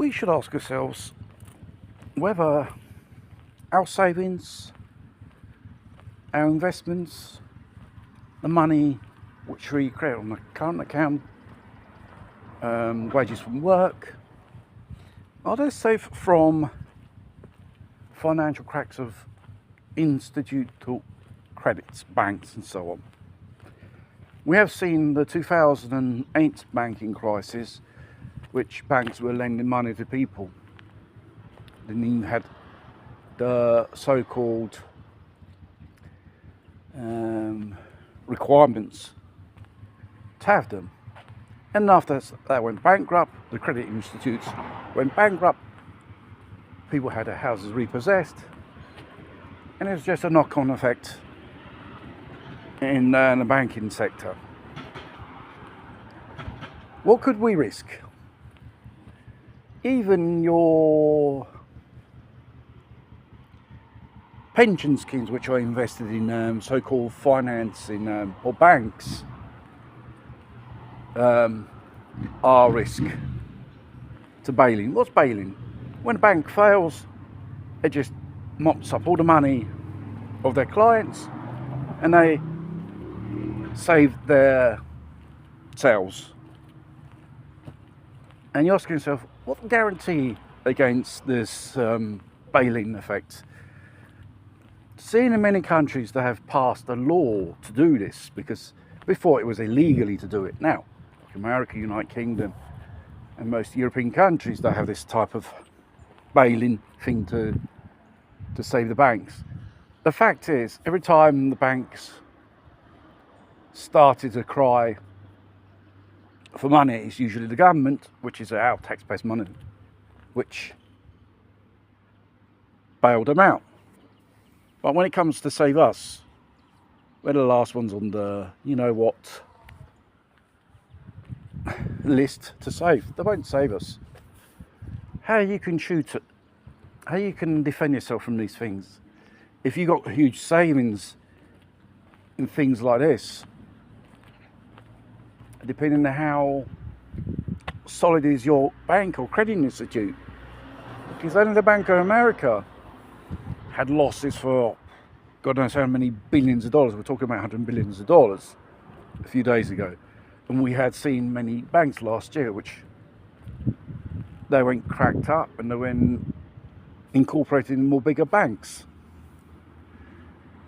we should ask ourselves whether our savings, our investments, the money which we create on the current account, wages from work, are they safe from financial cracks of institutional credits, banks and so on? We have seen the 2008 banking crisis, which banks were lending money to people. Then you had the so-called requirements to have them. And after that went bankrupt, the credit institutes went bankrupt, people had their houses repossessed, and it was just a knock-on effect in the banking sector. What could we risk? Even your pension schemes, which are invested in so-called financing or banks, are risk to bailing. What's bailing? When a bank fails, it just mops up all the money of their clients and they save their sales. And you're asking yourself, what guarantee against this bailing effect? Seeing in many countries they have passed a law to do this, because before it was illegally to do it. Now, like America, United Kingdom, and most European countries, they have this type of bailing thing to save the banks. The fact is, every time the banks started to cry for money, it's usually the government, which is our taxpayers' money, which bailed them out. But when it comes to save us, we're the last ones on the you-know-what list to save. They won't save us. How you can shoot it, how you can defend yourself from these things, if you got huge savings in things like this, depending on how solid is your bank or credit institute. Because only the Bank of America had losses for God knows how many billions of dollars. We're talking about $100 billion a few days ago. And we had seen many banks last year which they went cracked up and they went incorporated in more bigger banks.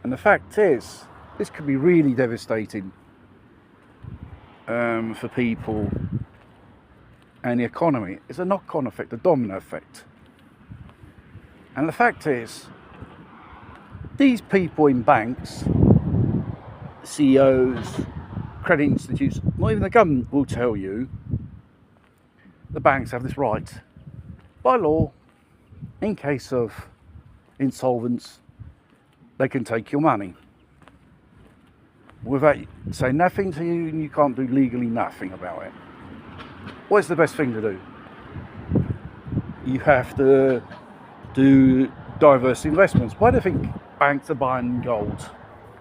And the fact is, this could be really devastating for people and the economy. It's a knock-on effect, a domino effect. And the fact is, these people in banks, CEOs, credit institutes, not even the government will tell you the banks have this right by law. In case of insolvents, they can take your money without saying nothing to you, and you can't do legally nothing about it. What's the best thing to do? You have to do diverse investments. Why do you think banks are buying gold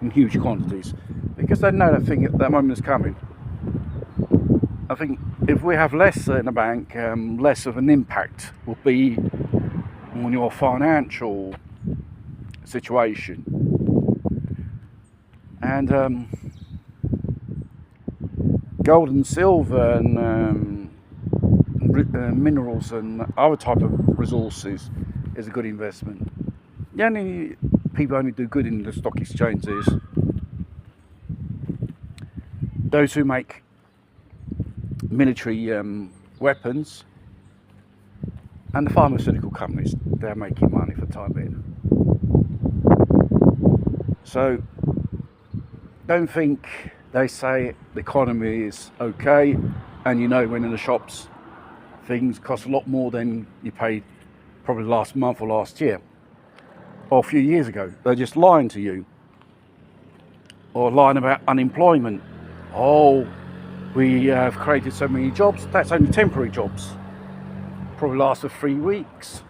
in huge quantities? Because they know that moment is coming. I think if we have less in a bank, less of an impact will be on your financial situation. And gold and silver and minerals and other type of resources is a good investment. The only people only do good in the stock exchanges, those who make military weapons, and the pharmaceutical companies. They're making money for the time being. So don't think they say the economy is okay, and when in the shops things cost a lot more than you paid probably last month or last year or a few years ago. They're just lying to you, or lying about unemployment. Oh, we have created so many jobs. That's only temporary jobs. Probably last for 3 weeks,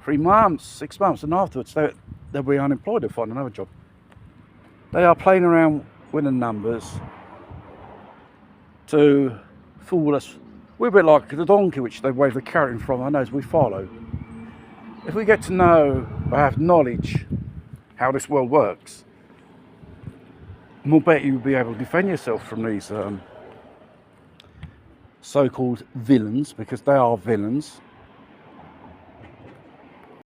3 months, 6 months, and afterwards they'll be unemployed and find another job. They are playing around with the numbers to fool us We're a bit like the donkey which they wave the carrot in front of our nose, we follow. If we get to know or have knowledge how this world works, more better you'll be able to defend yourself from these so-called villains, because they are villains.